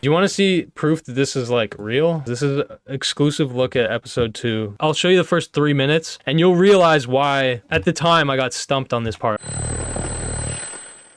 Do you want to see proof that this is like real? This is an exclusive look at episode 2. I'll show you the first 3 minutes and you'll realize why at the time I got stumped on this part.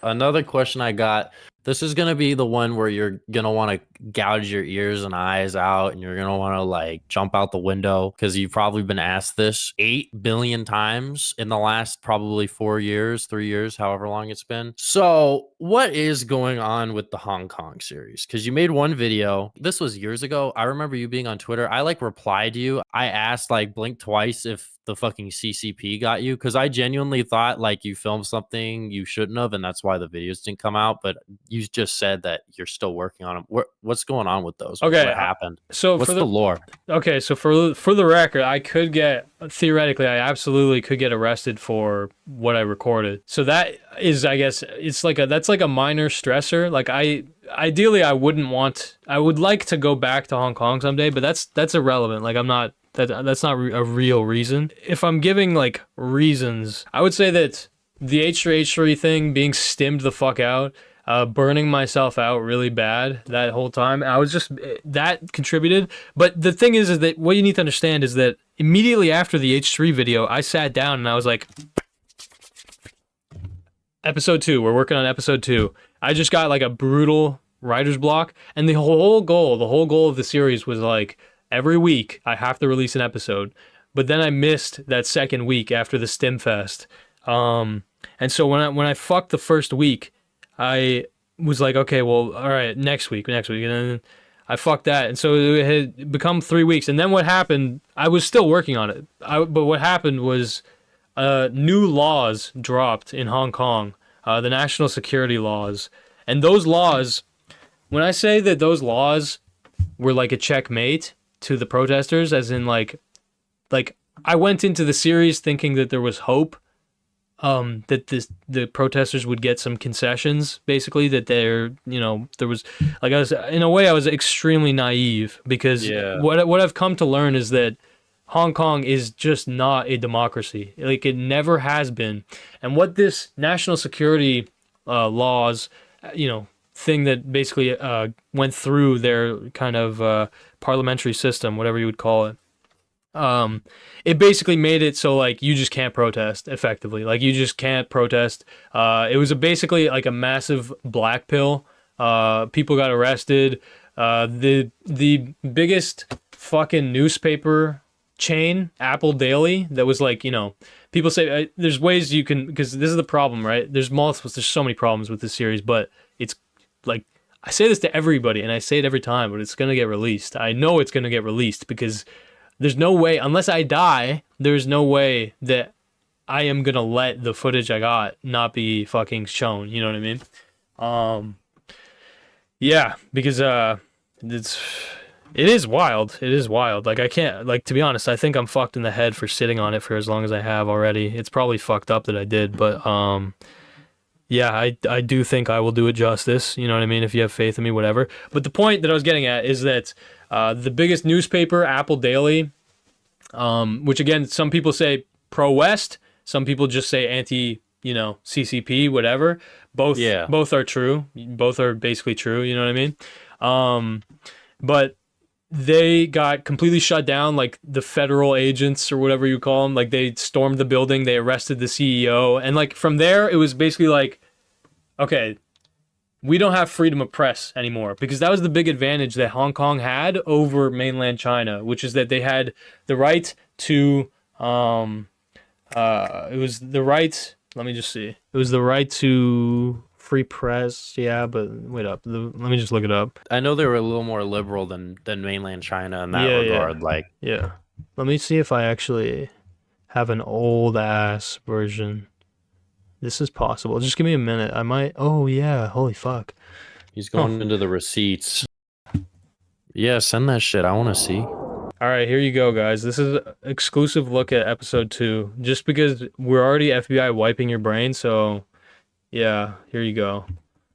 Another question I got, this is going to be the one where you're going to want to gouge your ears and eyes out, and you're going to want to like jump out the window because you've probably been asked this 8 billion times in the last probably 4 years, 3 years, however long it's been. So what is going on with the Hong Kong series? Because you made one video. This was years ago. I remember you being on Twitter. I like replied to you. I asked like blink twice if the fucking CCP got you, because I genuinely thought like you filmed something you shouldn't have, and that's why the videos didn't come out. But you just said that you're still working on them. What's going on with those? Okay, what happened? So what's for the lore? Okay, so for the record, I could get, theoretically, I absolutely could get arrested for what I recorded. So that is, I guess, it's like that's like a minor stressor. Like ideally I would like to go back to Hong Kong someday, but that's irrelevant. Like that's not a real reason. If I'm giving like reasons, I would say that the H3H3 thing, being stimmed the fuck out, burning myself out really bad that whole time, that contributed. But the thing is that what you need to understand is that immediately after the H3 video, I sat down and I was like, episode 2, we're working on episode 2. I just got like a brutal writer's block, and the whole goal of the series was like, every week I have to release an episode. But then I missed that second week after the Stimfest. And so when I fucked the first week, I was like, okay, well, all right, next week. And then I fucked that. And so it had become 3 weeks. And then what happened, I was still working on it. But what happened was new laws dropped in Hong Kong, the national security laws. And those laws, when I say that those laws were like a checkmate to the protesters, as in like I went into the series thinking that there was hope, that the protesters would get some concessions, basically, that there was, like, I was extremely naive, because what I've come to learn is that Hong Kong is just not a democracy. Like, it never has been. And what this national security laws, thing that basically went through their kind of parliamentary system, whatever you would call it, it basically made it so like you just can't protest effectively. Like, you just can't protest. It was basically like a massive black pill. People got arrested. The biggest fucking newspaper chain, Apple Daily, that was like, people say there's ways you can, because this is the problem, right? There's so many problems with this series, but it's like, I say this to everybody and I say it every time, but it's going to get released. I know it's going to get released, because there's no way, unless I die, there's no way that I am going to let the footage I got not be fucking shown. You know what I mean? Yeah, because it is wild. It is wild. Like, I can't, like, to be honest, I think I'm fucked in the head for sitting on it for as long as I have already. It's probably fucked up that I did, but yeah, I do think I will do it justice. You know what I mean? If you have faith in me, whatever. But the point that I was getting at is that the biggest newspaper, Apple Daily, which again, some people say pro-West, some people just say anti, CCP, whatever. Both are true. Both are basically true. You know what I mean? But they got completely shut down, like the federal agents or whatever you call them. Like, they stormed the building, they arrested the CEO, and like from there it was basically like, okay, we don't have freedom of press anymore, because that was the big advantage that Hong Kong had over mainland China, which is that they had the right to it was the right, let me just see, it was the right to free press, yeah, but wait up, let me just look it up. I know they were a little more liberal than mainland China in that regard. Yeah, let me see if I actually have an old ass version. This is possible. Just give me a minute. I might. Oh yeah, holy fuck. He's going into the receipts. Yeah, send that shit. I want to see. All right, here you go, guys. This is an exclusive look at episode 2, just because we're already FBI wiping your brain, so yeah, here you go.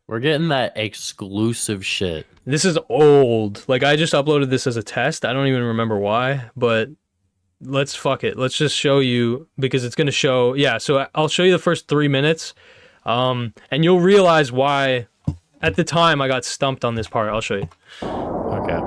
We're getting that exclusive shit. This is old. Like, I just uploaded this as a test. I don't even remember why, but let's fuck it. Let's just show you, because it's going to show. Yeah, so I'll show you the first 3 minutes, and you'll realize why At the time, I got stumped on this part. I'll show you. Okay.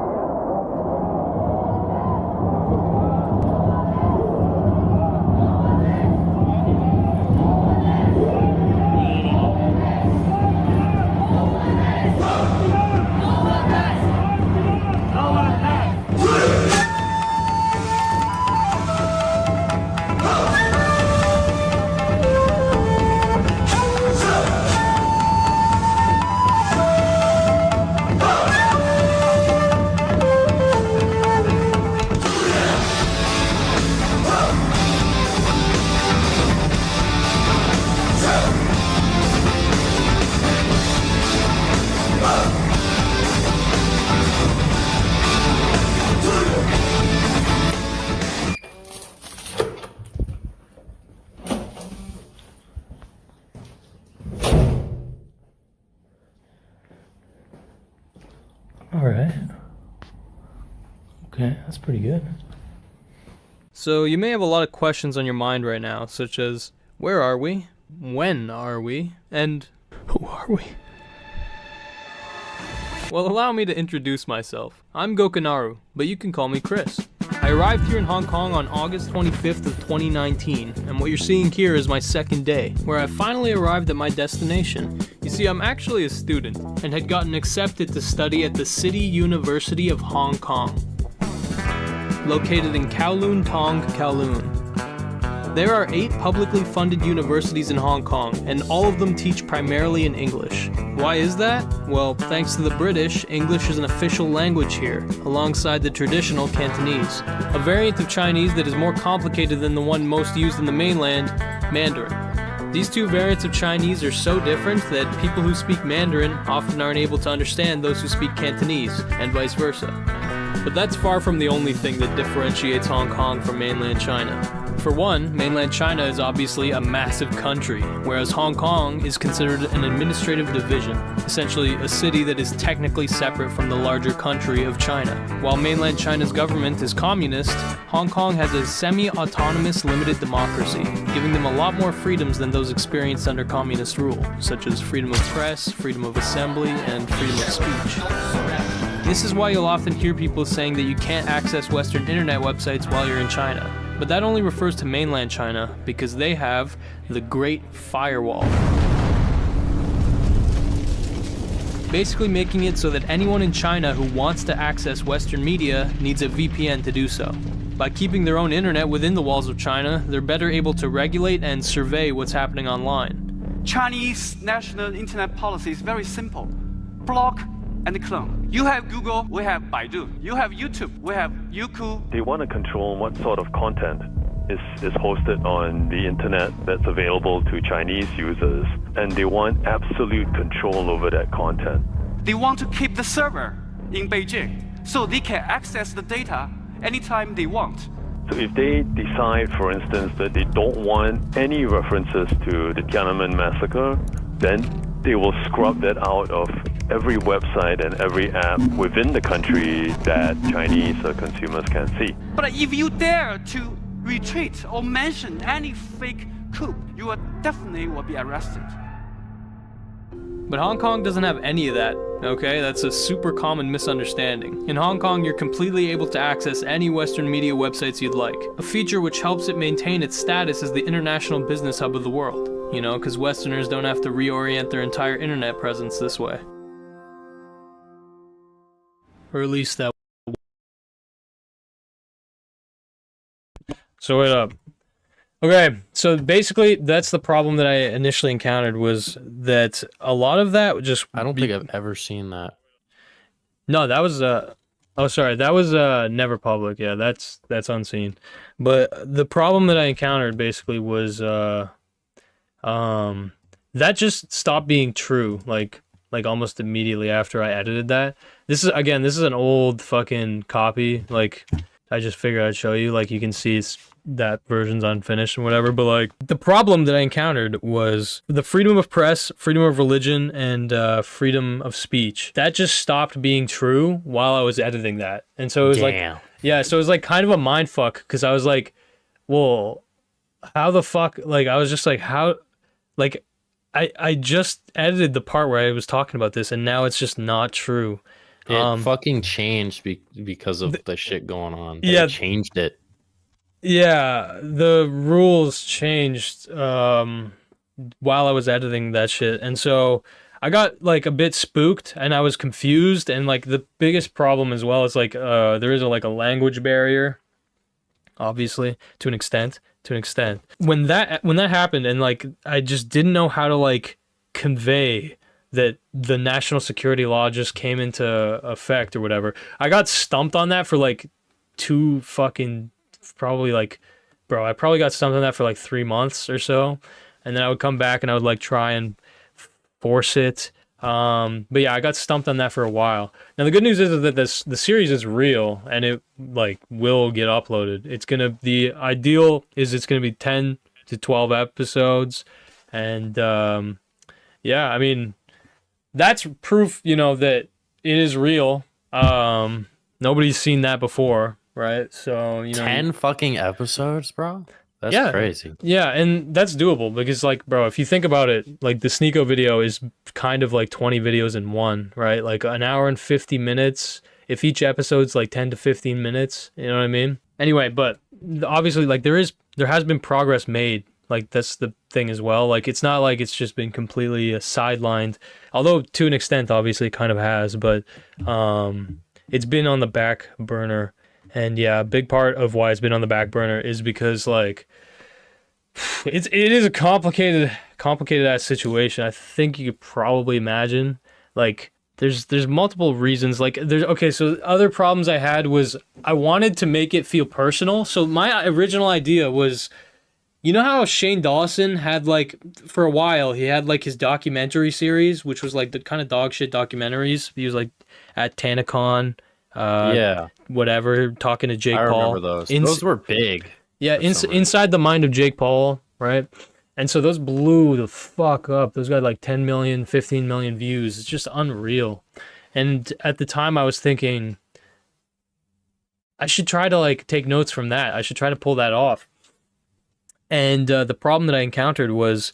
All right. Okay, that's pretty good. So you may have a lot of questions on your mind right now, such as, where are we? When are we? And who are we? Well, allow me to introduce myself. I'm Gokanaru, but you can call me Chris. I arrived here in Hong Kong on August 25th of 2019, and what you're seeing here is my second day, where I finally arrived at my destination. You see, I'm actually a student, and had gotten accepted to study at the City University of Hong Kong, located in Kowloon Tong, Kowloon. There are 8 publicly funded universities in Hong Kong, and all of them teach primarily in English. Why is that? Well, thanks to the British, English is an official language here, alongside the traditional Cantonese, a variant of Chinese that is more complicated than the one most used in the mainland, Mandarin. These two variants of Chinese are so different that people who speak Mandarin often aren't able to understand those who speak Cantonese, and vice versa. But that's far from the only thing that differentiates Hong Kong from mainland China. For one, mainland China is obviously a massive country, whereas Hong Kong is considered an administrative division, essentially a city that is technically separate from the larger country of China. While mainland China's government is communist, Hong Kong has a semi-autonomous limited democracy, giving them a lot more freedoms than those experienced under communist rule, such as freedom of press, freedom of assembly, and freedom of speech. This is why you'll often hear people saying that you can't access Western internet websites while you're in China. But that only refers to mainland China, because they have the Great Firewall, basically making it so that anyone in China who wants to access Western media needs a VPN to do so. By keeping their own internet within the walls of China, they're better able to regulate and survey what's happening online. Chinese national internet policy is very simple. Block and clone. You have Google, we have Baidu. You have YouTube, we have Youku. They want to control what sort of content is hosted on the internet that's available to Chinese users, and they want absolute control over that content. They want to keep the server in Beijing so they can access the data anytime they want. So if they decide, for instance, that they don't want any references to the Tiananmen massacre, then they will scrub that out of every website and every app within the country that Chinese consumers can see. But if you dare to retweet or mention any fake coup, you will definitely be arrested. But Hong Kong doesn't have any of that, okay? That's a super common misunderstanding. In Hong Kong, you're completely able to access any Western media websites you'd like, a feature which helps it maintain its status as the international business hub of the world. You know, because Westerners don't have to reorient their entire internet presence this way. Or at least that. So wait up. Okay, so basically that's the problem that I initially encountered, was that a lot of that just... I don't think I've ever seen that. No, that was oh sorry, that was never public. Yeah, that's unseen. But the problem that I encountered basically was that just stopped being true like almost immediately after I edited that. This is an old fucking copy. Like, I just figured I'd show you. Like, you can see that version's unfinished and whatever, but like, the problem that I encountered was the freedom of press, freedom of religion, and freedom of speech. That just stopped being true while I was editing that. And so it was so it was like kind of a mind fuck, because I was like, well, how the fuck, like, I was just like, how, like, I just edited the part where I was talking about this, and now it's just not true. It fucking changed because of the shit going on. They changed it. Yeah, the rules changed while I was editing that shit. And so I got like a bit spooked and I was confused, and like the biggest problem as well is like there is like a language barrier, obviously, to an extent. When that happened, and like I just didn't know how to like convey that the national security law just came into effect or whatever. I got stumped on that for like I probably got stumped on that for like 3 months or so. And then I would come back and I would like try and force it. But yeah, I got stumped on that for a while. Now the good news is that the series is real and it like will get uploaded. The ideal is it's gonna be 10 to 12 episodes. And yeah, I mean, that's proof, that it is real. Nobody's seen that before, right? So 10 fucking episodes, bro. That's crazy. Yeah, and that's doable because, like, bro, if you think about it, like the Sneeko video is kind of like 20 videos in one, right? Like an hour and 50 minutes. If each episode's like 10 to 15 minutes, you know what I mean? Anyway, but obviously, like there has been progress made. Like that's the thing as well. Like it's not like it's just been completely sidelined, although to an extent, obviously, it kind of has. But it's been on the back burner. And yeah, a big part of why it's been on the back burner is because like it is a complicated ass situation. I think you could probably imagine. Like there's multiple reasons. Like so other problems I had was I wanted to make it feel personal. So my original idea was, you know how Shane Dawson had like for a while he had like his documentary series, which was like the kind of dog shit documentaries. He was like at TanaCon. Whatever, talking to Jake Paul. I remember those. Those were big. Yeah, Inside the Mind of Jake Paul, right? And so those blew the fuck up. Those got like 10 million, 15 million views. It's just unreal. And at the time I was thinking, I should try to like take notes from that. I should try to pull that off. And the problem that I encountered was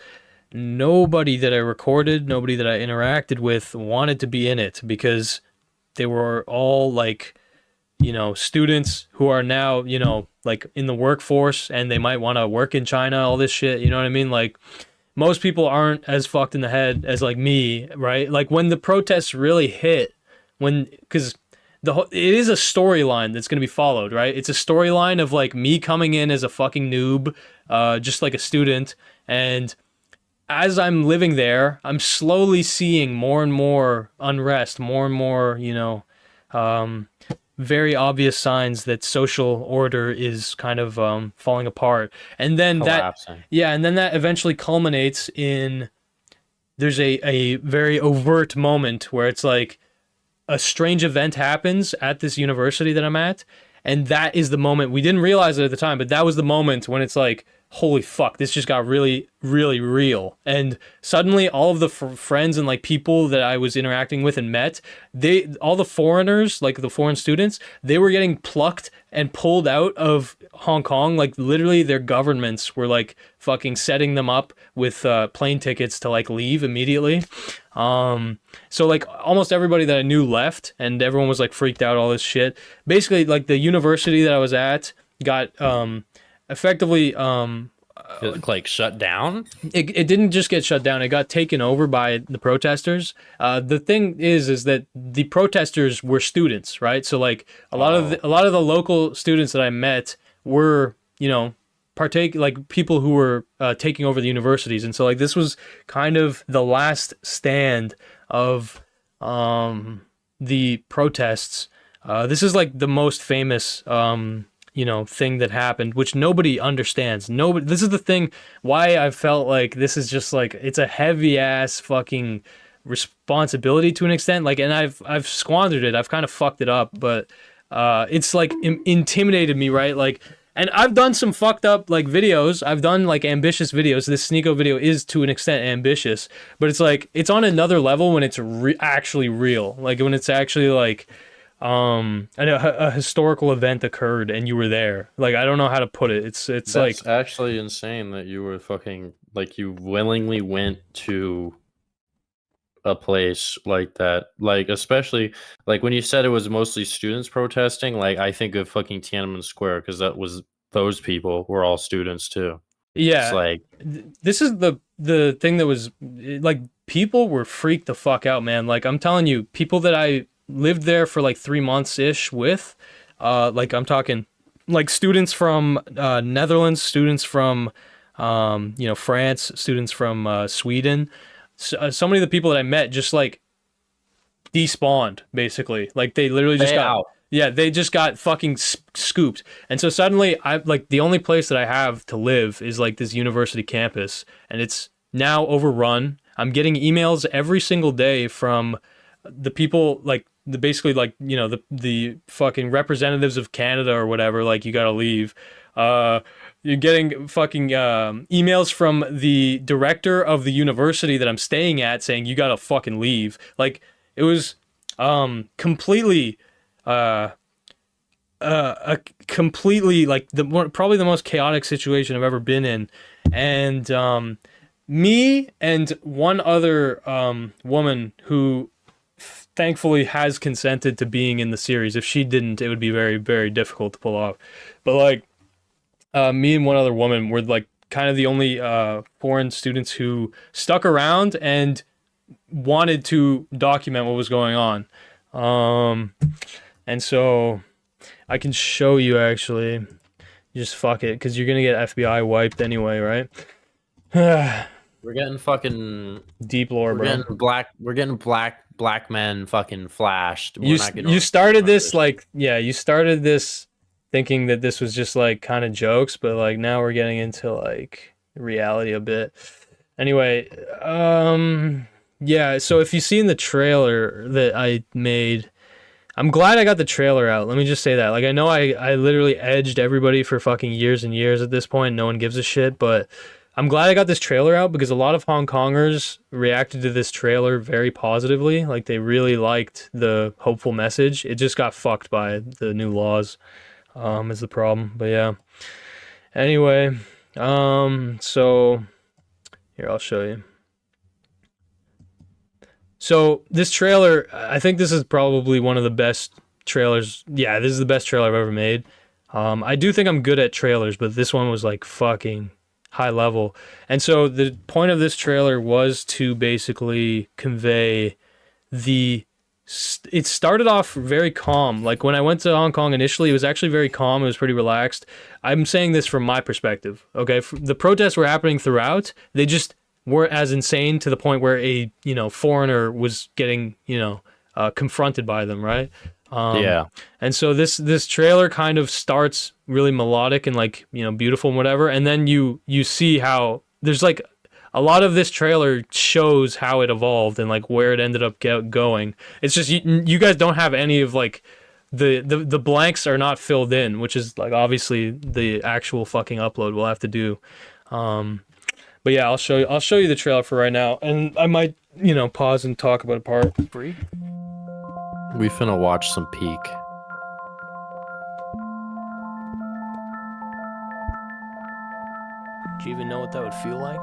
nobody that I recorded, nobody that I interacted with wanted to be in it because they were all like, students who are now, like in the workforce and they might want to work in China, all this shit. You know what I mean? Like most people aren't as fucked in the head as like me, right? Like when the protests really hit, because it is a storyline that's going to be followed, right? It's a storyline of like me coming in as a fucking noob, just like a student. And as I'm living there, I'm slowly seeing more and more unrest, more and more, very obvious signs that social order is kind of falling apart. And then collapsing. And then that eventually culminates in there's a very overt moment where it's like a strange event happens at this university that I'm at. And that is the moment, we didn't realize it at the time, but that was the moment when it's like, holy fuck, this just got really, really real. And suddenly all of the friends and like people that I was interacting with and met, all the foreigners, like the foreign students, they were getting plucked and pulled out of Hong Kong. Like literally their governments were like fucking setting them up with plane tickets to like leave immediately. So like almost everybody that I knew left and everyone was like freaked out, all this shit. Basically like the university that I was at got effectively like shut down. It didn't just get shut down, it got taken over by the protesters. The thing is that the protesters were students, right? So like a lot of the local students that I met were people who were taking over the universities. And so like this was kind of the last stand of the protests. This is like the most famous thing that happened, which nobody understands. This is the thing why I felt like this is just like, it's a heavy ass fucking responsibility to an extent. Like, and I've squandered it. I've kind of fucked it up, but it's like intimidated me, right? Like, and I've done some fucked up like videos. I've done like ambitious videos. This Sneeko video is to an extent ambitious, but it's like, it's on another level when it's actually real. Like when it's actually like, a historical event occurred and you were there. Like I don't know how to put it. It's That's like actually insane that you were fucking Like you willingly went to a place like that, like especially like when you said it was mostly students protesting, like I think of fucking Tiananmen Square because those people were all students too. It's Yeah, like this is the thing that was like people were freaked the fuck out, man. Like I'm telling you, people that I lived there for like 3 months ish with, like I'm talking like students from Netherlands, students from France, students from Sweden. So many of the people that I met just like despawned basically. Like they literally just stay got out. yeah, they just got fucking scooped. And so suddenly I like the only place that I have to live is like this university campus and it's now overrun. I'm getting emails every single day from the people like the basically like, the fucking representatives of Canada or whatever, like you got to leave. You're getting fucking emails from the director of the university that I'm staying at saying you got to fucking leave. Like it was completely a completely like probably the most chaotic situation I've ever been in, and me and one other woman who thankfully has consented to being in the series. If she didn't, it would be very, very difficult to pull off. But like me and one other woman were like kind of the only foreign students who stuck around and wanted to document what was going on. And so I can show you actually. Just fuck it, because you're gonna get FBI wiped anyway, right? We're getting fucking Deep lore, bro. We're getting black men fucking flashed. You started this like you started this thinking that this was just like kind of jokes, but like now we're getting into like reality a bit. Anyway, yeah. So if you've seen the trailer that I made, I'm glad I got the trailer out. Let me just say that. Like, I know I literally edged everybody for fucking years and years at this point. No one gives a shit, but I'm glad I got this trailer out because a lot of Hong Kongers reacted to this trailer very positively. Like, they really liked the hopeful message. It just got fucked by the new laws, is the problem. But yeah. Anyway, so here, I'll show you. So this trailer, I think this is probably one of the best trailers. Yeah, this is the best trailer I've ever made. I do think I'm good at trailers, but this one was like fucking high level. And so the point of this trailer was to basically convey it started off very calm. Like when I went to Hong Kong initially, it was actually very calm. It was pretty relaxed. I'm saying this from my perspective. Okay. The protests were happening throughout. They just weren't as insane to the point where a foreigner was getting confronted by them, right? Yeah. And so this trailer kind of starts really melodic and like beautiful and whatever, and then you see how there's like a lot of this trailer shows how it evolved and like where it ended up going. It's just you guys don't have any of like the blanks are not filled in, which is like obviously the actual fucking upload we'll have to do. But yeah, I'll show you the trailer for right now, and I might, pause and talk about a part. Free? We finna watch some Peak. Do you even know what that would feel like?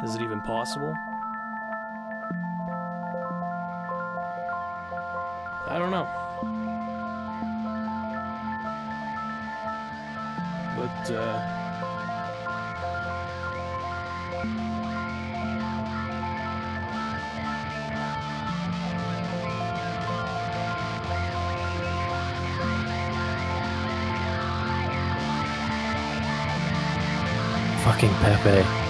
Is it even possible? I don't know. But, Fucking Pepe.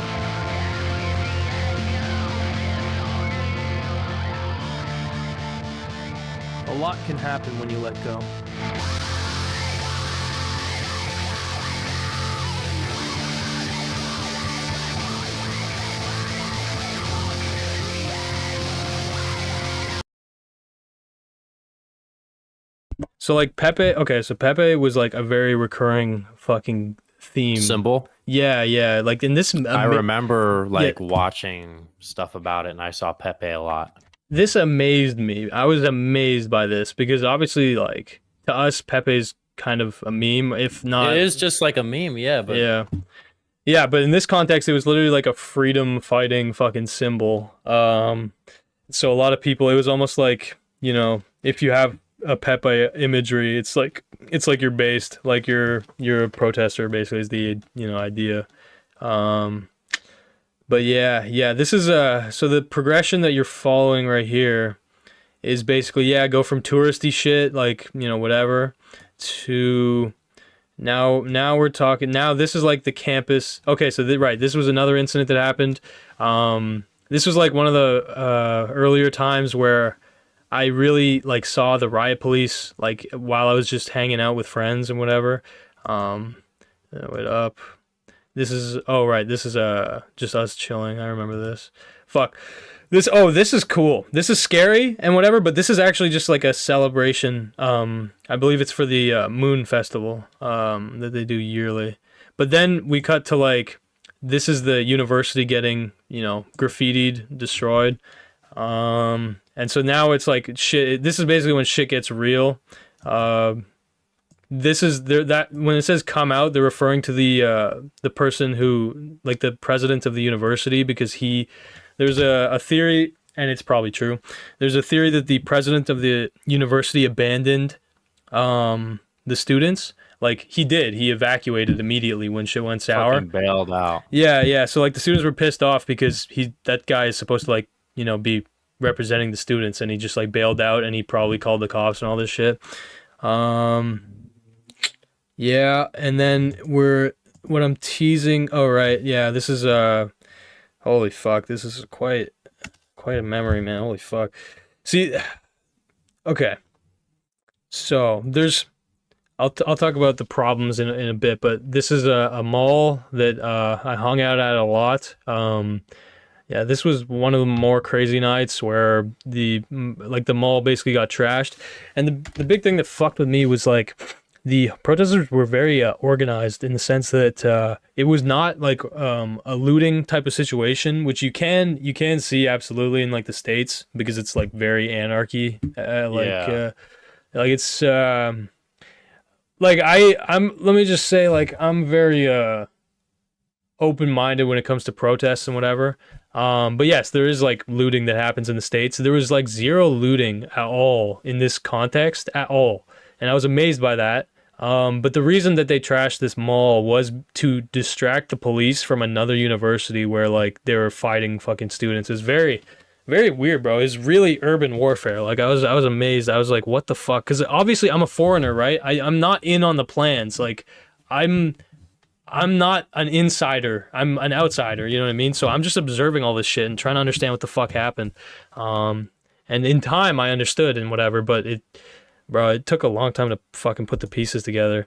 a lot can happen when you let go. So like Pepe, okay, so Pepe was like a very recurring fucking theme. Symbol. Yeah. Like in this, I remember like watching stuff about it, and I saw Pepe a lot. This amazed me. I was amazed by this because obviously, like to us, Pepe's kind of a meme, if not. It is just like a meme, yeah. But yeah. But in this context, it was literally like a freedom fighting fucking symbol. So a lot of people, it was almost like, you know, if you have a Pepe imagery, it's like you're based, like you're a protester. Basically, is the idea. But yeah, this is so the progression that you're following right here is basically go from touristy shit like whatever to now we're talking. Now this is like the campus. Okay, so this was another incident that happened. This was like one of the earlier times where I really like saw the riot police like while I was just hanging out with friends and whatever. Wait up. This is just us chilling. I remember this. Fuck. This is cool. This is scary and whatever, but this is actually just like a celebration. I believe it's for the Moon Festival that they do yearly. But then we cut to like this is the university getting, graffitied, destroyed. And so now it's like shit. This is basically when shit gets real. This is that when it says come out, they're referring to the person who, like the president of the university, because there's a theory, and it's probably true. There's a theory that the president of the university abandoned the students. Like he evacuated immediately when shit went sour. Fucking bailed out. Yeah. So like the students were pissed off because that guy is supposed to like, be representing the students, and he just like bailed out, and he probably called the cops and all this shit. Yeah, and then what I'm teasing. Oh right, yeah, this is holy fuck, this is quite a memory, man. Holy fuck. See, okay. So I'll talk about the problems in a bit, but this is a mall that I hung out at a lot. Yeah, this was one of the more crazy nights where the mall basically got trashed, and the big thing that fucked with me was like the protesters were very organized in the sense that it was not like a looting type of situation, which you can see absolutely in like the States because it's like very anarchy, like it's like I'm let me just say like I'm very open-minded when it comes to protests and whatever. But yes, there is like looting that happens in the States. There was like zero looting at all in this context at all. And I was amazed by that. But the reason that they trashed this mall was to distract the police from another university where like they were fighting fucking students. It's very, very weird, bro. It's really urban warfare. Like I was amazed. I was like, what the fuck? Because obviously I'm a foreigner, right? I'm not in on the plans. Like I'm not an insider. I'm an outsider. You know what I mean? So I'm just observing all this shit and trying to understand what the fuck happened. And in time I understood and whatever, but it took a long time to fucking put the pieces together.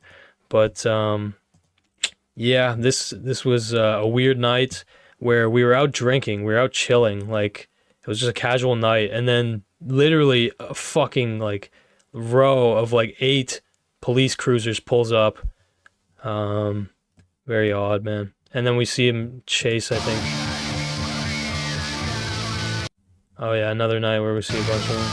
But yeah, this was a weird night where we were out drinking, we were out chilling, like it was just a casual night, and then literally a fucking like row of like 8 police cruisers pulls up. Very odd, man. And then we see him chase, I think. Oh yeah, another night where we see a bunch of them.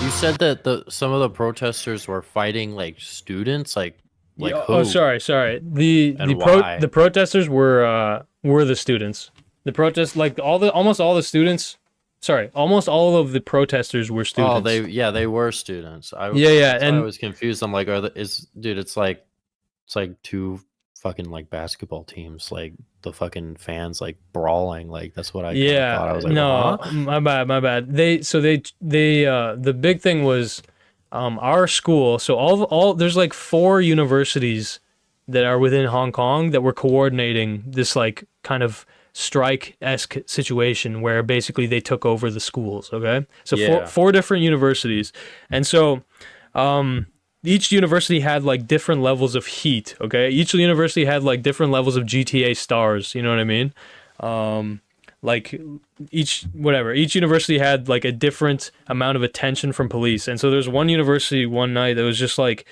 You said that some of the protesters were fighting like students, like who? Oh, sorry. The protesters were the students. The protest, like almost all the students. Sorry, almost all of the protesters were students. Oh, they were students. And I was confused. I'm like, it's like 2 fucking like basketball teams, like the fucking fans like brawling, like that's what I thought. I was like, no, huh? my bad. They the big thing was our school. So all there's like 4 universities that are within Hong Kong that were coordinating this like kind of strike-esque situation where basically they took over the schools. Okay, so four different universities, and so each university had like different levels of heat. Okay, each university had like different levels of GTA stars. You know what I mean? Like each university had like a different amount of attention from police. And so there's one university one night that was just like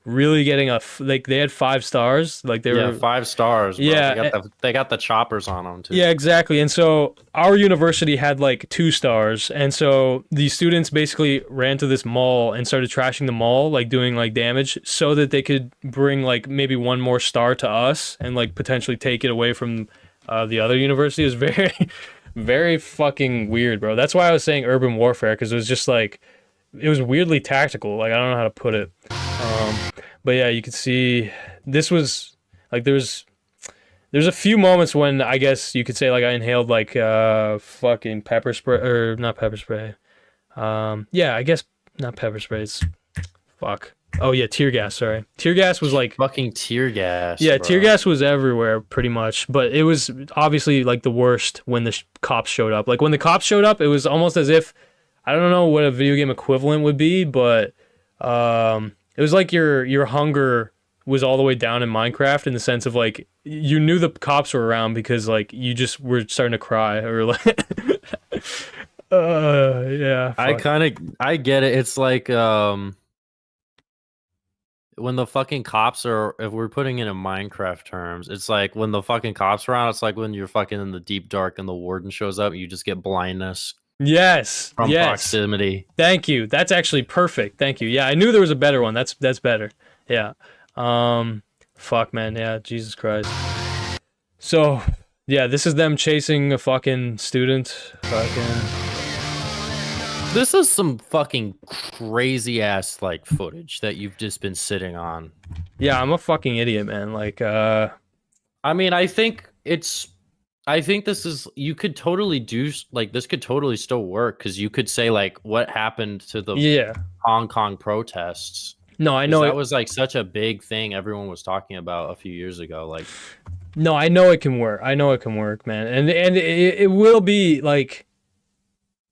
really getting like they had 5 stars, like they were 5 stars. Bro. Yeah, they got the choppers on them too. yeah, exactly. And so our university had like 2 stars, and so the students basically ran to this mall and started trashing the mall, like doing like damage, so that they could bring like maybe 1 more star to us and like potentially take it away from the other university. It was very, very fucking weird, bro. That's why I was saying urban warfare, because it was just like, it was weirdly tactical. Like, I don't know how to put it. But yeah, you could see this was like there's a few moments when I guess you could say like I inhaled like fucking pepper spray, or not pepper spray. Yeah, I guess not pepper spray. It's fuck. Oh yeah, tear gas. Sorry, tear gas was like fucking tear gas. Yeah, bro. tear gas was everywhere pretty much, but it was obviously like the worst when the cops showed up. Like when the cops showed up, it was almost as if, I don't know what a video game equivalent would be, but it was like your hunger was all the way down in Minecraft, in the sense of like you knew the cops were around because like you just were starting to cry, or like yeah. Fuck. I get it. It's like when the fucking cops are, if we're putting it in Minecraft terms, it's like when the fucking cops are around, it's like when you're fucking in the deep dark and the warden shows up, you just get blindness. Yes. From yes. proximity. Thank you. That's actually perfect. Thank you. Yeah, I knew there was a better one. That's better. Yeah. Fuck, man. Yeah, Jesus Christ. So, yeah, this is them chasing a fucking student. Fucking. This is some fucking crazy ass like footage that you've just been sitting on. Yeah, I'm a fucking idiot, man. Like, I mean, I think this is, you could totally do, like, this could totally still work, because you could say, like, what happened to the Hong Kong protests. No, I know that was like such a big thing everyone was talking about a few years ago. Like, no, I know it can work. I know it can work, man. And it will be like,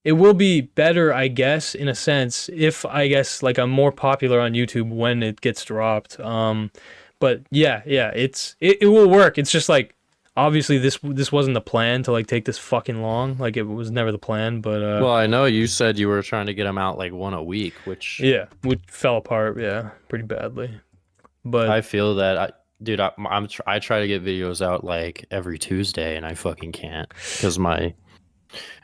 it will be better, I guess, in a sense, if I guess like I'm more popular on YouTube when it gets dropped. But yeah, it will work. It's just like, obviously this wasn't the plan to like take this fucking long. Like, it was never the plan, but well, I know you said you were trying to get them out like 1 a week, which fell apart, pretty badly. But I feel that I try to get videos out like every Tuesday, and I fucking can't, because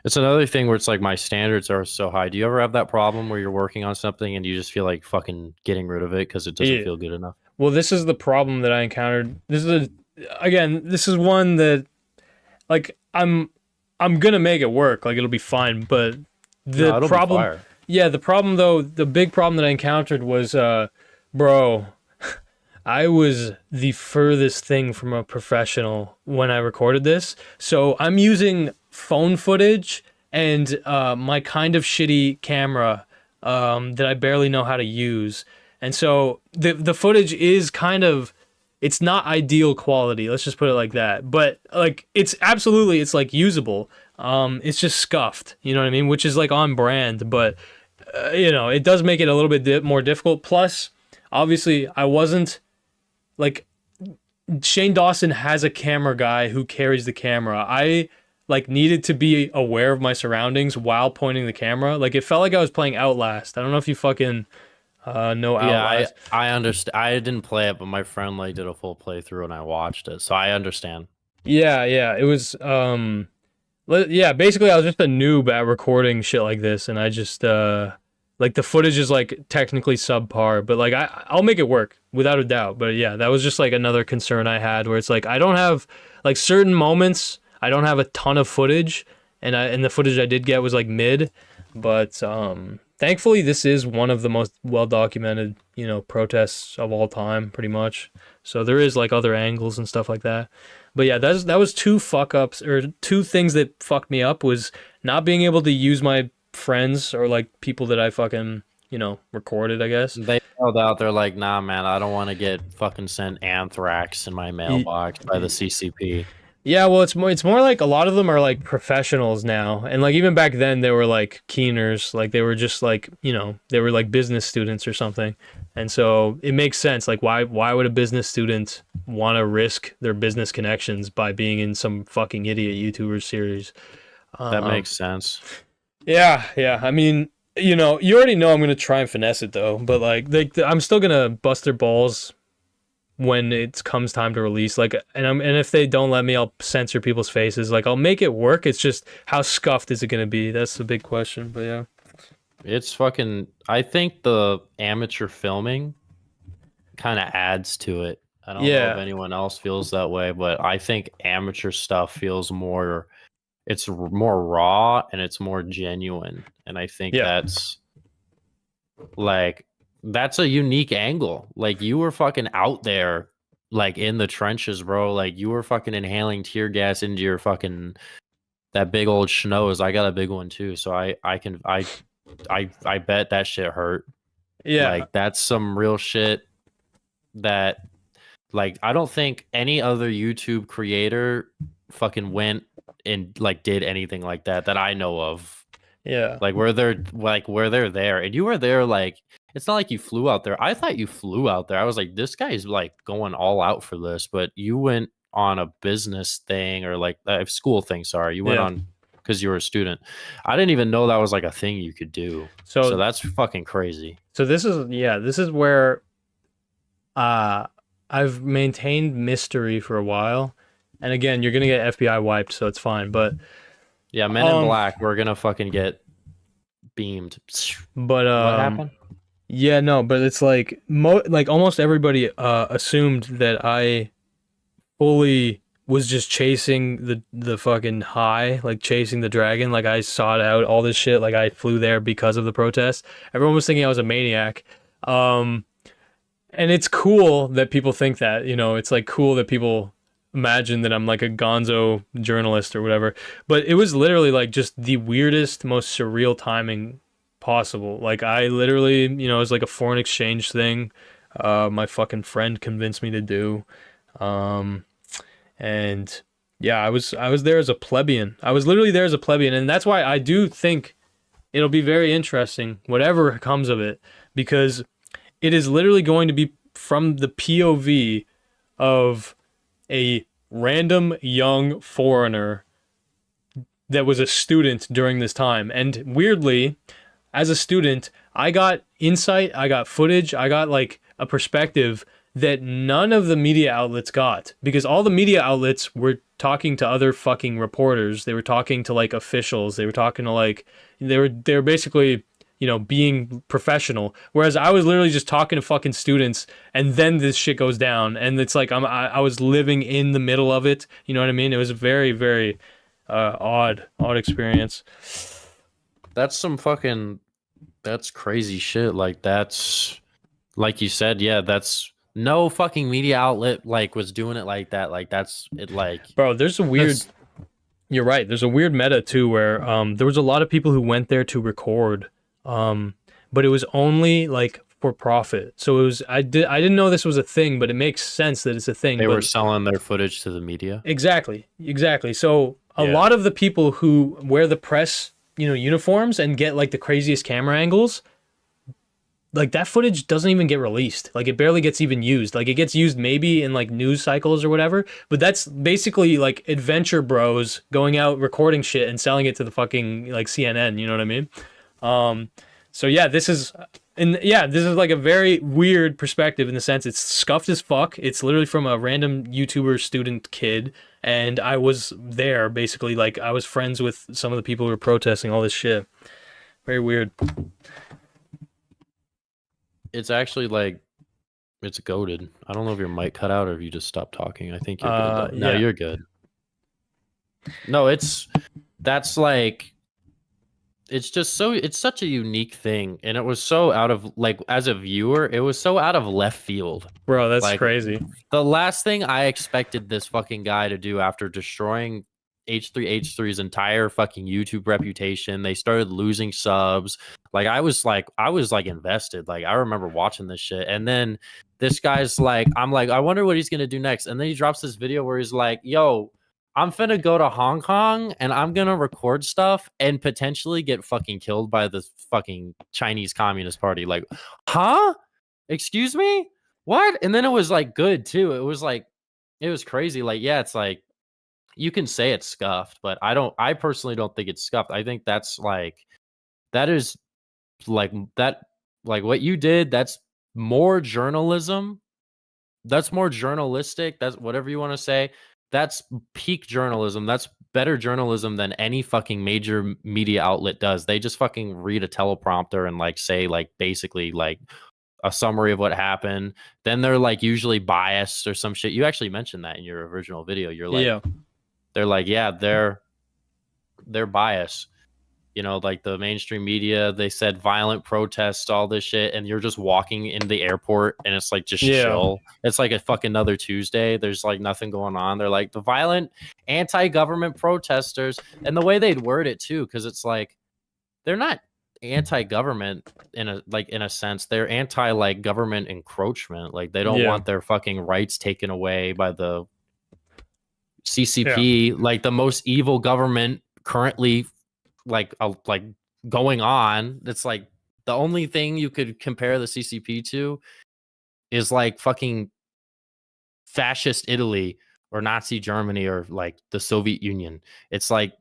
it's another thing where it's like my standards are so high. Do you ever have that problem where you're working on something and you just feel like fucking getting rid of it because it doesn't feel good enough? Well, this is the problem that I encountered. This is one that, like, I'm gonna make it work. Like, it'll be fine. But the problem, the problem though, the big problem that I encountered was, bro, I was the furthest thing from a professional when I recorded this. So I'm using phone footage and my kind of shitty camera that I barely know how to use. And so the footage is kind of, it's not ideal quality. Let's just put it like that. But like, it's like usable. It's just scuffed, you know what I mean? Which is like on brand, but it does make it a little bit more difficult. Plus, obviously, I wasn't like, Shane Dawson has a camera guy who carries the camera. I like needed to be aware of my surroundings while pointing the camera. Like, it felt like I was playing Outlast. I don't know if you fucking know Outlast. Yeah, I understand. I didn't play it, but my friend like did a full playthrough and I watched it, so I understand. Yeah, it was basically I was just a noob at recording shit like this, and I just like, the footage is like technically subpar, but like I'll make it work without a doubt. But yeah, that was just like another concern I had, where it's like I don't have like certain moments, I don't have a ton of footage, and the footage I did get was like mid. But thankfully this is one of the most well documented, protests of all time, pretty much. So there is like other angles and stuff like that. But yeah, that was 2 fuck ups, or 2 things that fucked me up, was not being able to use my friends or like people that I fucking recorded, I guess. They held out. They're like, nah, man, I don't want to get fucking sent anthrax in my mailbox by the CCP. Yeah, well, it's more like a lot of them are like professionals now, and like even back then they were like keeners, like they were just like they were like business students or something, and so it makes sense. Like why would a business student want to risk their business connections by being in some fucking idiot YouTuber series? That makes sense. Yeah. I mean, you know, you already know I'm gonna try and finesse it though, but like I'm still gonna bust their balls when it comes time to release. Like, and if they don't let me, I'll censor people's faces. Like, I'll make it work. It's just how scuffed is it gonna be? That's the big question. But yeah, It's fucking. I think the amateur filming kind of adds to it. I don't know if yeah, anyone else feels that way, but I think amateur stuff feels more. It's more raw and it's more genuine, and I think yeah, that's like that's a unique angle. Like you were fucking out there, like in the trenches, bro. Like you were fucking inhaling tear gas into your fucking that big old schnoz. I got a big one too, so I bet that shit hurt. yeah, Like that's some real shit that like I don't think any other YouTube creator fucking went and like did anything like that I know of. yeah. Where they're there and you were there like it's not like you flew out there. I thought you flew out there. I was like this guy's like going all out for this, but you went on a business thing or like a school thing, sorry. You went Yeah. on because you were a student. I didn't even know that was like a thing you could do. So So that's fucking crazy. this is where I've maintained mystery for a while. And again, you're gonna get FBI wiped, so it's fine. But Yeah, Men in Black, we're gonna fucking get beamed. but What happened? yeah, no, but it's like like almost everybody assumed that I fully was just chasing the fucking high, like chasing the dragon, like I sought out all this shit, like I flew there because of the protest. Everyone was thinking I was a maniac. And it's cool that people think that, you know, it's like cool that people imagine that I'm like a gonzo journalist or whatever. But it was literally like just the weirdest, most surreal timing possible. Like I literally, you know, it was like a foreign exchange thing. My fucking friend convinced me to do. Um, and yeah, I was there as a plebeian. I was literally there as a plebeian, and that's why I do think it'll be very interesting, whatever comes of it, because it is literally going to be from the POV of a random young foreigner that was a student during this time. And weirdly, as a student, I got insight, I got footage, I got like a perspective that none of the media outlets got, because all the media outlets were talking to other fucking reporters. They were talking to like officials. They were talking to like they were basically, you know, being professional. Whereas I was literally just talking to fucking students, and then this shit goes down, and it's like I was living in the middle of it. You know what I mean? It was a very very odd experience. That's some fucking that's crazy shit. Like that's like you said, yeah, that's no fucking media outlet like was doing it like that. Like that's it like Bro, there's a weird. that's- You're right. There's a weird meta too, where there was a lot of people who went there to record, but it was only like for profit. So it was I didn't know this was a thing, but it makes sense that it's a thing. they but were selling their footage to the media. exactly. So a lot of the people who wear the press, you know, uniforms and get like the craziest camera angles, like that footage doesn't even get released. Like it barely gets even used. Like it gets used maybe in like news cycles or whatever, but that's basically like adventure bros going out recording shit and selling it to the fucking like CNN, you know what I mean? So yeah, this is like a very weird perspective in the sense it's scuffed as fuck. It's literally from a random YouTuber student kid, and I was there basically, like I was friends with some of the people who were protesting all this shit. Very weird. It's actually like it's goaded. I don't know if your mic cut out or if you just stopped talking. I think you're good. Though. No, Yeah. you're good. No, that's like it's just so it's such a unique thing, and it was so out of like as a viewer, it was so out of left field. Bro, that's Like, crazy. The last thing I expected this fucking guy to do after destroying H3H3's entire fucking YouTube reputation, they started losing subs. Like I was like invested. Like I remember watching this shit, and then this guy's like, I'm like, I wonder what he's gonna do next. And then he drops this video where he's like, "Yo, I'm finna go to Hong Kong and I'm gonna record stuff and potentially get fucking killed by the fucking Chinese Communist Party." Like, huh? Excuse me? What? And then it was like good too. It was like it was crazy. Like, yeah, it's like you can say it's scuffed, but I personally don't think it's scuffed. I think that's like that is like that, like what you did, that's more journalism. That's more journalistic. That's whatever you want to say. That's peak journalism. That's better journalism than any fucking major media outlet does. They just fucking read a teleprompter and like say like basically like a summary of what happened. Then they're like usually biased or some shit. You actually mentioned that in your original video. You're like, Yeah. they're like, yeah, they're biased. You know, like the mainstream media, they said violent protests, all this shit, and you're just walking in the airport and it's like just Yeah. chill. It's like a fucking another Tuesday. There's like nothing going on. They're like the violent anti-government protesters, and the way they'd word it too, because it's like they're not anti-government in a sense. They're anti like government encroachment. Like they don't Yeah. want their fucking rights taken away by the CCP, like the most evil government currently like going on. It's like the only thing you could compare the CCP to is like fucking fascist Italy or Nazi Germany or like the Soviet Union. It's like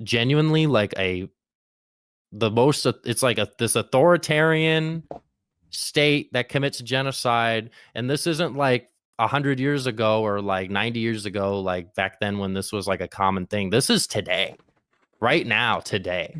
genuinely like it's like this authoritarian state that commits genocide. And this isn't like 100 years ago or like 90 years ago, like back then when this was like a common thing. This is today, right now, today.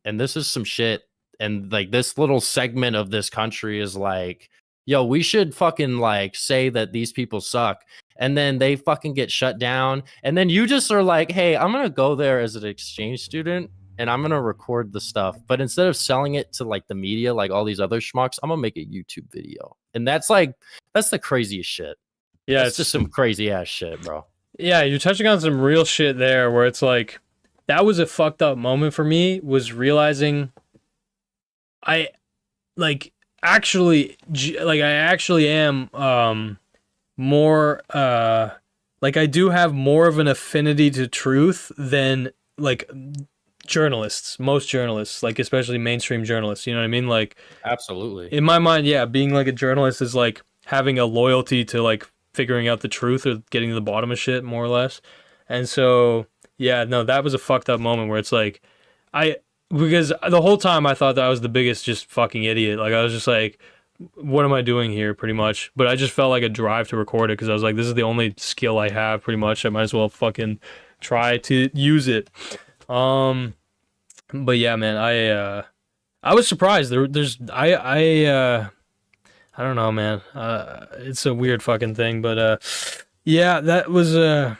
And this is some shit. And like this little segment of this country is like, yo, we should fucking like say that these people suck. And then they fucking get shut down. And then you just are like, hey, I'm going to go there as an exchange student and I'm going to record the stuff. But instead of selling it to like the media, like all these other schmucks, I'm going to make a YouTube video. And that's the craziest shit. Yeah. It's just some crazy ass shit, bro. Yeah. You're touching on some real shit there where it's like, that was a fucked up moment for me, was realizing I actually am more like I do have more of an affinity to truth than like most journalists, like especially mainstream journalists, you know what I mean? Like Absolutely. in my mind, yeah, being like a journalist is like having a loyalty to like figuring out the truth or getting to the bottom of shit, more or less. And so yeah, no, that was a fucked up moment where it's like, because the whole time I thought that I was the biggest just fucking idiot. Like I was just like, what am I doing here, pretty much? But I just felt like a drive to record it because I was like, this is the only skill I have, pretty much. I might as well fucking try to use it. But yeah, man, I was surprised. I don't know, man. It's a weird fucking thing, but yeah, that was a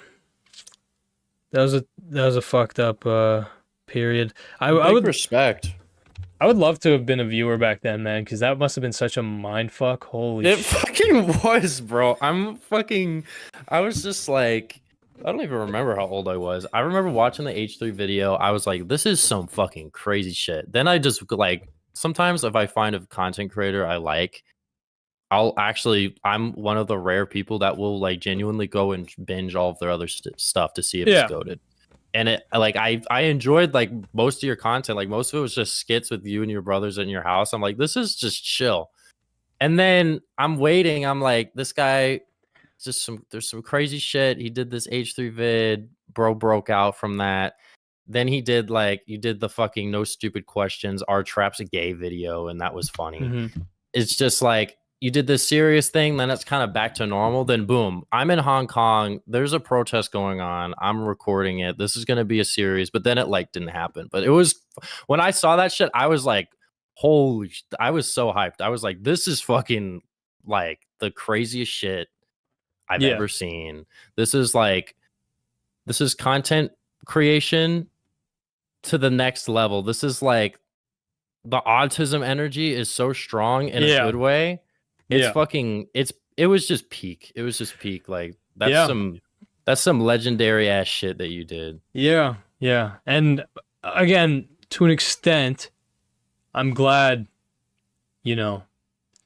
fucked up period. I would respect. I would love to have been a viewer back then, man, because that must have been such a mind fuck. Holy It shit. fucking was, bro. I was just like, I don't even remember how old I was. I remember watching the H3 video. I was like, this is some fucking crazy shit. Then I just like, sometimes if I find a content creator I like, I'm one of the rare people that will like genuinely go and binge all of their other stuff to see if it's goated. And it like I enjoyed like most of your content. Like most of it was just skits with you and your brothers in your house. I'm like, this is just chill. And then I'm waiting. I'm like, this guy, there's some crazy shit. He did this H3 vid. Bro broke out from that. Then you did the fucking no stupid questions. Our Trap's a gay video, and that was funny. Mm-hmm. It's just like, you did this serious thing, then it's kind of back to normal. Then boom, I'm in Hong Kong. There's a protest going on. I'm recording it. This is going to be a series, but then it like didn't happen. But it was, when I saw that shit, I was like, holy, I was so hyped. I was like, this is fucking like the craziest shit I've ever seen. This is content creation to the next level. This is like, the autism energy is so strong in a good way. It's fucking, it was just peak. It was just peak. Like that's some legendary ass shit that you did. Yeah. Yeah. And again, to an extent, I'm glad, you know,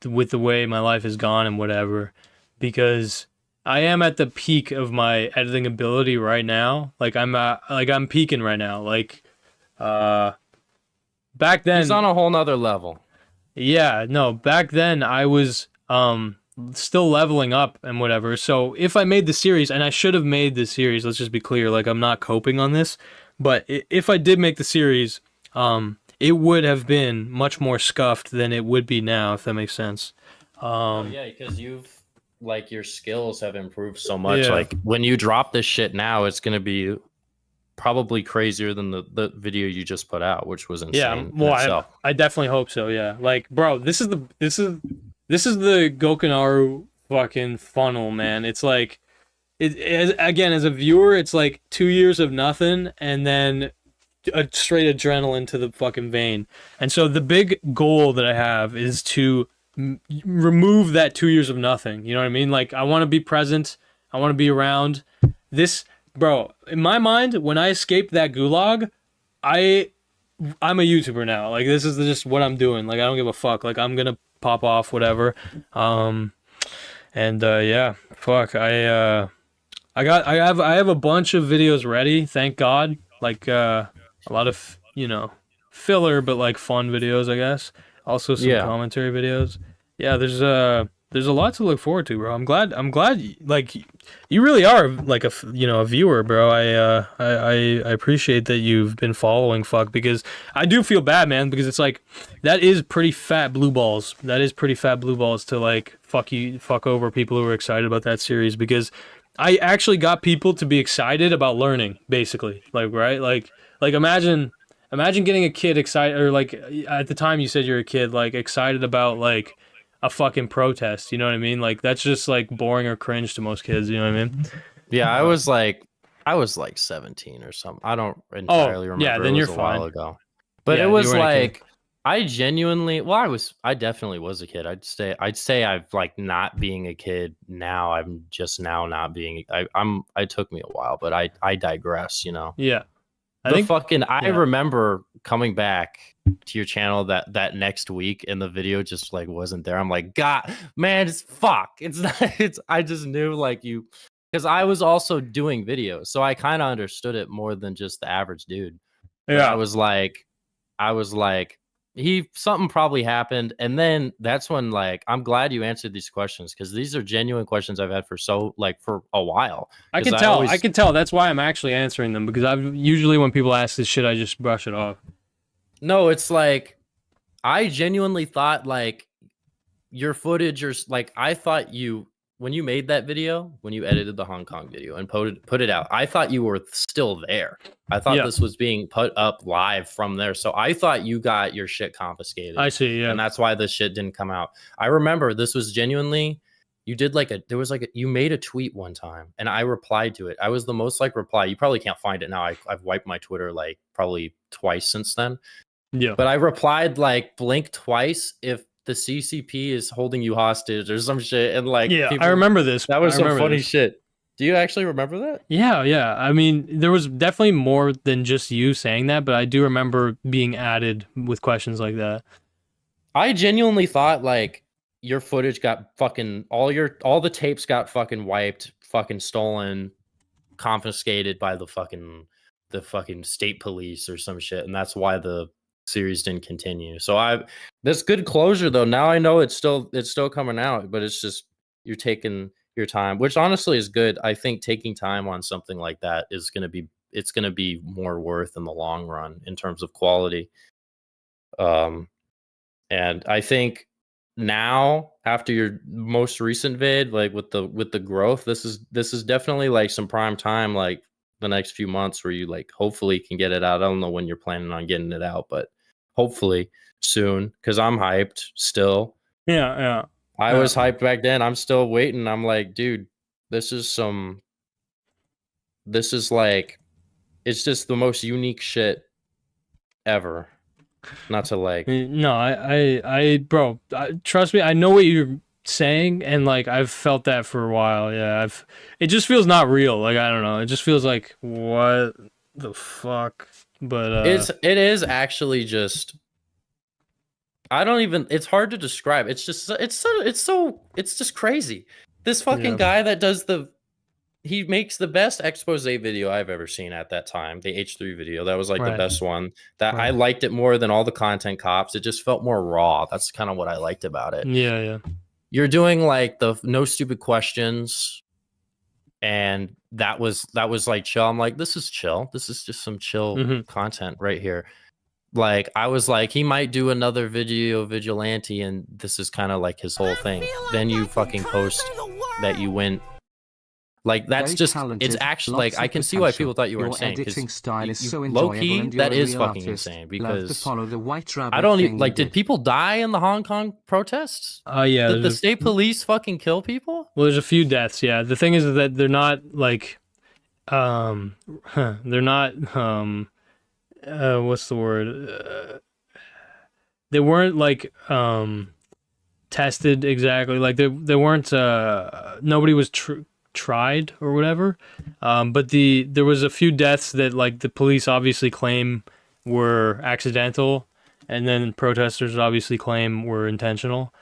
with the way my life has gone and whatever, because I am at the peak of my editing ability right now. Like I'm peaking right now. Like, back then, he's on a whole nother level. Yeah, no, back then I was still leveling up and whatever. So if I made the series, and I should have made the series, let's just be clear, like I'm not coping on this, but if I did make the series, it would have been much more scuffed than it would be now, if that makes sense. Yeah, because like your skills have improved so much. Yeah. Like when you drop this shit now, it's gonna be probably crazier than the video you just put out, which was insane. Well, in itself. I definitely hope so. Yeah, like, bro, this is the Gokanaru fucking funnel, man. It's like, again, as a viewer, it's like 2 years of nothing, and then a straight adrenaline to the fucking vein. And so the big goal that I have is to remove that 2 years of nothing. You know what I mean? Like, I want to be present. I want to be around. This, bro, in my mind, when I escaped that gulag, I'm a YouTuber now. Like, this is just what I'm doing. Like, I don't give a fuck. Like, I'm gonna pop off whatever. Yeah, fuck. I have a bunch of videos ready. Thank God. Like, a lot of, filler, but like fun videos, I guess. Also some commentary videos. Yeah, there's a lot to look forward to, bro. I'm glad like you really are like a viewer, bro. I appreciate that you've been following fuck, because I do feel bad, man, because it's like that is pretty fat blue balls. That is pretty fat blue balls to like fuck over people who are excited about that series, because I actually got people to be excited about learning, basically. Like, right? Like imagine getting a kid excited, or like at the time you said you're a kid, like excited about like a fucking protest. You know what I mean? Like, that's just like boring or cringe to most kids. You know what I mean? Yeah, I was like 17 or something. I don't entirely remember. Yeah, then it you're was a fine. while ago. But Yeah, it was you weren't a like I genuinely, I definitely was a kid. I'd say I've like not being a kid now. I'm just now not being. It took me a while, but I digress. Yeah. I remember coming back to your channel that next week, and the video just like wasn't there. I'm like, God, man, it's fuck. It's not. I just knew like you, because I was also doing videos, so I kind of understood it more than just the average dude. But Yeah. I was like, something probably happened, and then that's when like I'm glad you answered these questions, because these are genuine questions I've had for a while. I can tell. That's why I'm actually answering them, because I've usually, when people ask this shit, I just brush it off. No, it's like I genuinely thought like your footage, or like I thought when you made that video, when you edited the Hong Kong video and put it out, I thought you were still there. I thought this was being put up live from there. So I thought you got your shit confiscated. I see, yeah. And that's why this shit didn't come out. I remember this was genuinely, you did like you made a tweet one time and I replied to it. I was the most like reply. You probably can't find it now. I've wiped my Twitter like probably twice since then. Yeah. But I replied like blink twice if the CCP is holding you hostage or some shit, and like I remember this. That was some funny shit. Do you actually remember that? Yeah. I mean, there was definitely more than just you saying that, but I do remember being added with questions like that. I genuinely thought like your footage got fucking all the tapes got fucking wiped, fucking stolen, confiscated by the fucking state police or some shit, and that's why the series didn't continue. So that's good closure though. Now I know it's still coming out, but it's just you're taking your time, which honestly is good. I think taking time on something like that is going to be more worth in the long run in terms of quality. And I think now after your most recent vid, like with the growth, this is definitely like some prime time, like the next few months where you like hopefully can get it out. I don't know when you're planning on getting it out, but hopefully soon, because I'm hyped still. Yeah. I was hyped back then. I'm still waiting. I'm like, dude, this is like, it's just the most unique shit ever. Not to like. No, bro, trust me, I know what you're saying, and like I've felt that for a while. Yeah, it just feels not real. Like, I don't know, it just feels like, what the fuck. But it is actually just, it's hard to describe. It's just it's just crazy. This fucking guy that does he makes the best expose video I've ever seen at that time. The H3 video, that was like the best one. I liked it more than all the content cops. It just felt more raw. That's kind of what I liked about it. Yeah. You're doing like the no stupid questions, and that was like chill. I'm like, this is chill. This is just some chill content right here. Like, I was like, he might do another video vigilante, and this is kind of like his whole thing. Then you fucking post that you went. Like, that's Very just, talented, it's actually, lots like, I of can see why potential. people thought you were Your insane. editing style is so Low enjoyable, key, and you're that a is real fucking artist. insane, Love to because follow the white rabbit I don't thing even, like, you did people die in the Hong Kong protests? Yeah. Did the state police fucking kill people? Well, there's a few deaths. Yeah. The thing is that they're not like, they're not what's the word? They weren't like tested exactly. Like they weren't. Nobody was tried or whatever. But there was a few deaths that like the police obviously claim were accidental, and then protesters obviously claim were intentional.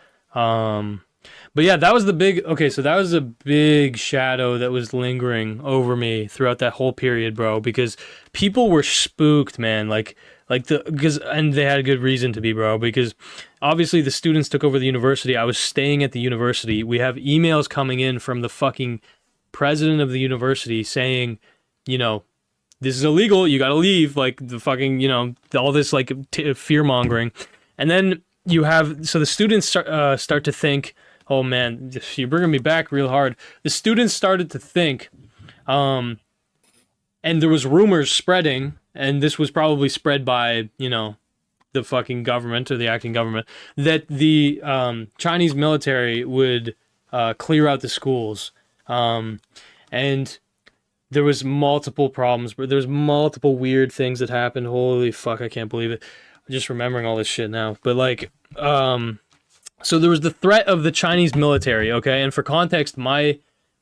But yeah, that was the big. Okay, so that was a big shadow that was lingering over me throughout that whole period, bro. Because people were spooked, man. And they had a good reason to be, bro. Because obviously the students took over the university. I was staying at the university. We have emails coming in from the fucking president of the university saying, you know, this is illegal. You gotta leave. Like the fucking, you know, all this like fear mongering, and then you have the students start to think, oh man, you're bringing me back real hard. The students started to think, and there was rumors spreading, and this was probably spread by, you know, the fucking government or the acting government, that the Chinese military would clear out the schools. And there was multiple problems, but there's multiple weird things that happened. Holy fuck, I can't believe it. I'm just remembering all this shit now. But like, so there was the threat of the Chinese military, okay? And for context, my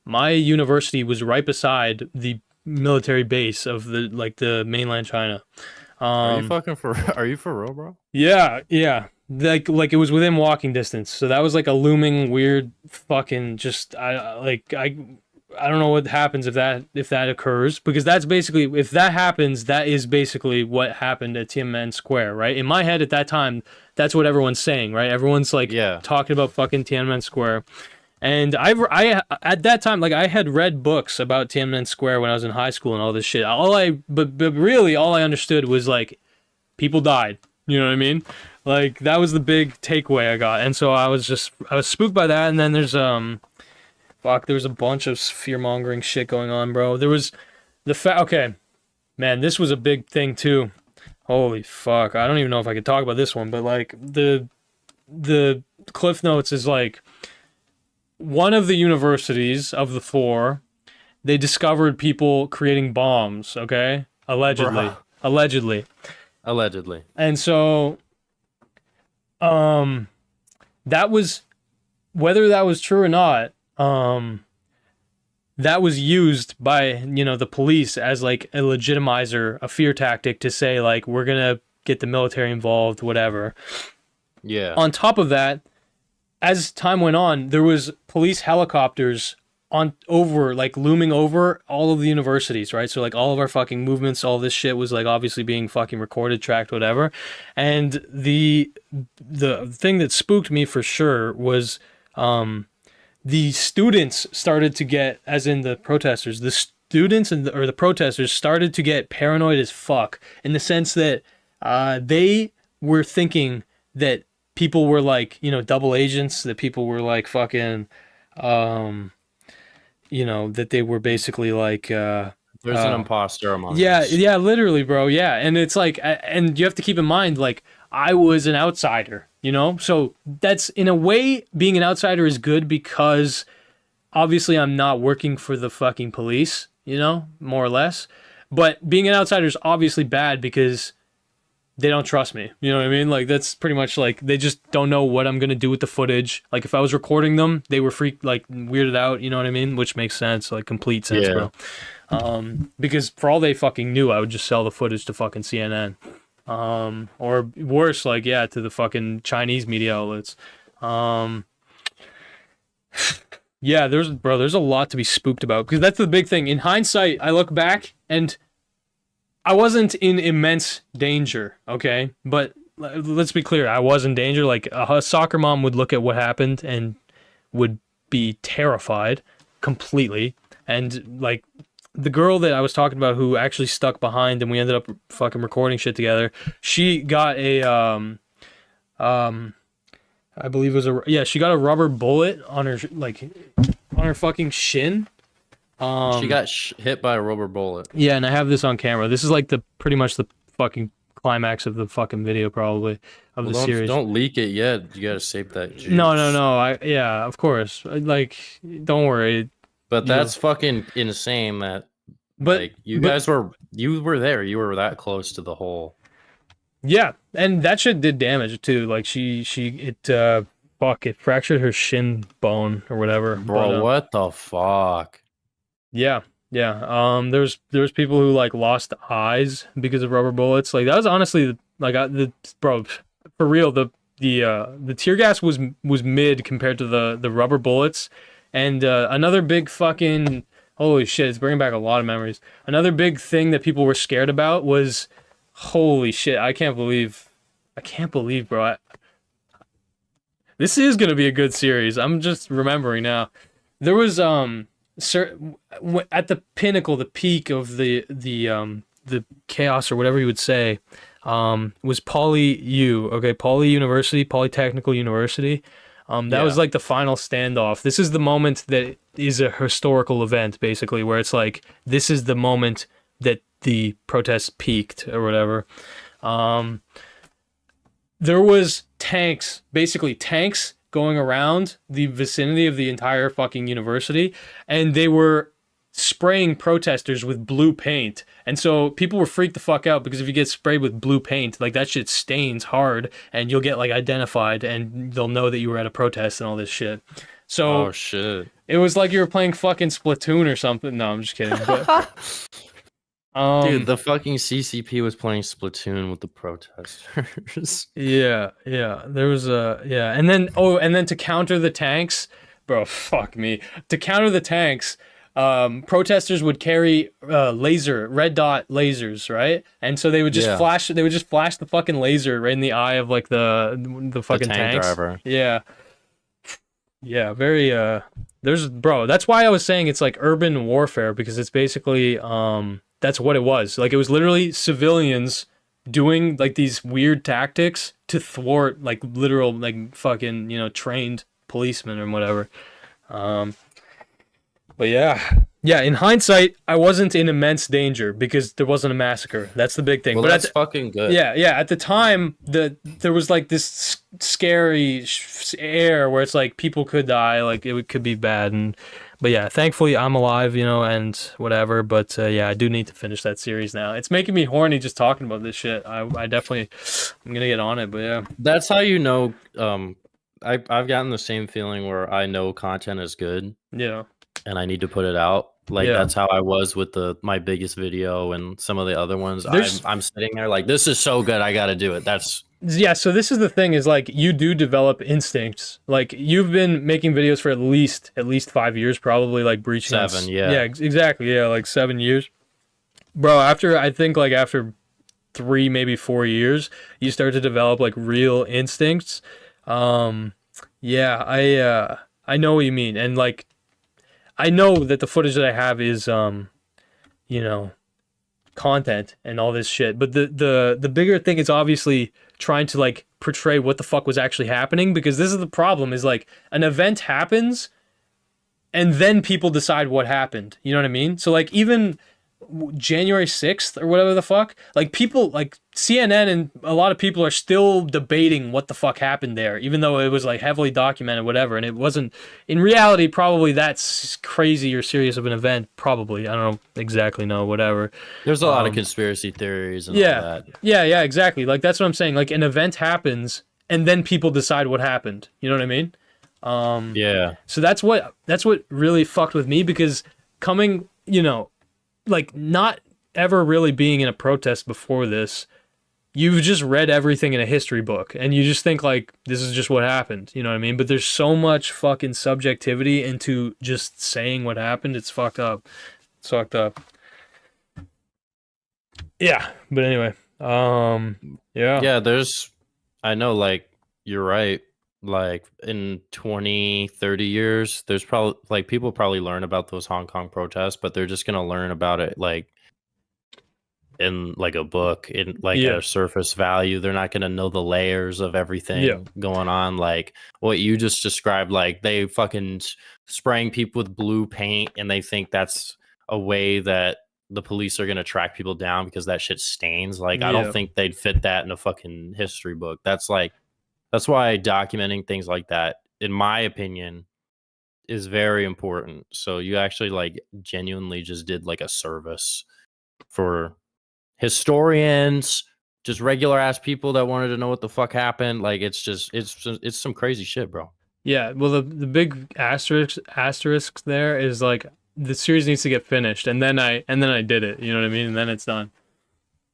university was right beside the military base of the mainland China. Are you for real, bro? Yeah. Like it was within walking distance. So that was like a looming weird fucking just I don't know what happens if that occurs, because that's basically, if that happens, that is basically what happened at Tiananmen Square, right? In my head at that time, that's what everyone's saying, right? Everyone's like talking about fucking Tiananmen Square. And I at that time, like I had read books about Tiananmen Square when I was in high school and all this shit. But really all I understood was like people died. You know what I mean? Like that was the big takeaway I got. And so I was spooked by that. And then there's there was a bunch of fear-mongering shit going on, bro. There was okay, man, this was a big thing too. Holy fuck, I don't even know if I could talk about this one, but like the Cliff Notes is like one of the universities of the 4, they discovered people creating bombs, okay? Allegedly. And so that was, whether that was true or not, that was used by, you know, the police as like a legitimizer, a fear tactic to say like, we're gonna get the military involved, whatever. Yeah. On top of that, as time went on, there was police helicopters looming over all of the universities, right? So like all of our fucking movements, all this shit was like obviously being fucking recorded, tracked, whatever. And the thing that spooked me for sure was the students started to get, as in the protesters, the students or the protesters started to get paranoid as fuck, in the sense that they were thinking that people were like, you know, double agents, that people were like fucking, you know, that they were basically like, there's an imposter among us. Yeah, literally, bro. Yeah. And it's like, and you have to keep in mind, like, I was an outsider, you know? So that's, in a way, being an outsider is good, because obviously I'm not working for the fucking police, you know, more or less. But being an outsider is obviously bad because they don't trust me. You know what I mean? Like, that's pretty much like, they just don't know what I'm going to do with the footage. Like, if I was recording them, they were weirded out, you know what I mean? Which makes sense, like complete sense, bro. Because for all they fucking knew, I would just sell the footage to fucking CNN. Or worse, like, to the fucking Chinese media outlets. There's a lot to be spooked about, because that's the big thing. In hindsight, I look back and I wasn't in immense danger, okay? But let's be clear, I was in danger. Like, a soccer mom would look at what happened and would be terrified completely. And, like, the girl that I was talking about who actually stuck behind and we ended up fucking recording shit together, she got a I believe it was she got a rubber bullet on her on her fucking shin. She got hit by a rubber bullet. Yeah, and I have this on camera. This is like the pretty much the fucking climax of the fucking video probably of the series. Don't leak it yet. You gotta save that juice. No. Yeah, of course. Like, don't worry. But that's fucking insane that you were there. You were that close to the hole. Yeah, and that shit did damage too. Like it fractured her shin bone or whatever. Bro, what the fuck? Yeah. There's people who like lost eyes because of rubber bullets. Like that was honestly like bro, for real. The tear gas was mid compared to the rubber bullets. And another big fucking holy shit, it's bringing back a lot of memories. Another big thing that people were scared about was holy shit. I can't believe, bro. This is gonna be a good series. I'm just remembering now. There was at the pinnacle, the peak of the chaos or whatever you would say, was Polytechnical University. That was like the final standoff. This is the moment that is a historical event, basically, where it's like this is the moment that the protests peaked or whatever. There was tanks going around the vicinity of the entire fucking university, and they were spraying protesters with blue paint. And so people were freaked the fuck out because if you get sprayed with blue paint, like that shit stains hard and you'll get like identified and they'll know that you were at a protest and all this shit. So oh shit. It was like you were playing fucking Splatoon or something. No, I'm just kidding. But dude, the fucking CCP was playing Splatoon with the protesters. Yeah. There was and then to counter the tanks, bro, fuck me. To counter the tanks, protesters would carry red dot lasers, right? And so they would just flash the fucking laser right in the eye of like the fucking tanks. Driver. Yeah, very that's why I was saying it's like urban warfare, because it's basically that's what it was. Like it was literally civilians doing like these weird tactics to thwart like literal like fucking, trained policemen or whatever. But yeah, in hindsight, I wasn't in immense danger because there wasn't a massacre. That's the big thing. Well, but that's fucking good. Yeah. At the time, there was like this scary air where it's like people could die, like it could be bad. But yeah, thankfully I'm alive, and whatever. But yeah, I do need to finish that series now. It's making me horny just talking about this shit. I'm gonna get on it. But yeah, that's how you know. I've gotten the same feeling where I know content is good. Yeah. And I need to put it out. Like that's how I was with my biggest video and some of the other ones. I'm sitting there like, this is so good, I got to do it. So this is the thing, is like you do develop instincts. Like you've been making videos for at least 5 years, probably, like breaching 7. Yeah, exactly. Yeah, like 7 years, bro. After 3, maybe 4 years, you start to develop like real instincts. I know what you mean, and like I know that the footage that I have is content and all this shit, but the bigger thing is obviously trying to like portray what the fuck was actually happening, because this is the problem, is like an event happens and then people decide what happened, you know what I mean? So like even January 6th or whatever the fuck, like people like CNN and a lot of people are still debating what the fuck happened there, even though it was like heavily documented, whatever, and it wasn't in reality probably that's crazy or serious of an event. Probably, I don't exactly know, whatever. There's a lot of conspiracy theories and all that. Yeah, exactly. Like that's what I'm saying. Like an event happens and then people decide what happened. You know what I mean? Yeah. So that's what really fucked with me, because coming, like not ever really being in a protest before this, you've just read everything in a history book and you just think like this is just what happened, you know what I mean? But there's so much fucking subjectivity into just saying what happened. It's fucked up. Yeah, but anyway, yeah, I know, like, you're right. like in 20, 30 years, there's probably like people probably learn about those Hong Kong protests, but they're just gonna learn about it like in like a book, in like Yeah. a surface value. They're not gonna know the layers of everything going on. Like what you just described, like they fucking spraying people with blue paint, and they think that's a way that the police are gonna track people down because that shit stains. Like I don't Yeah. think they'd fit that in a fucking history book. That's why documenting things like that, in my opinion, is very important. So you actually like genuinely just did like a service for historians, just regular ass people that wanted to know what the fuck happened. Like it's some crazy shit, bro. Yeah, well, the big asterisk there is like the series needs to get finished, and then I did it. You know what I mean? And then it's done.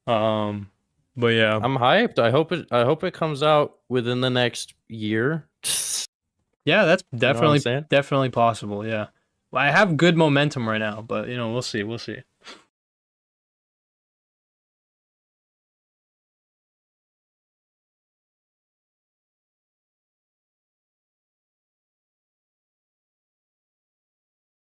But yeah, I'm hyped. I hope it comes out within the next year. yeah, that's what I'm saying? definitely possible. Yeah, well, I have good momentum right now, but we'll see.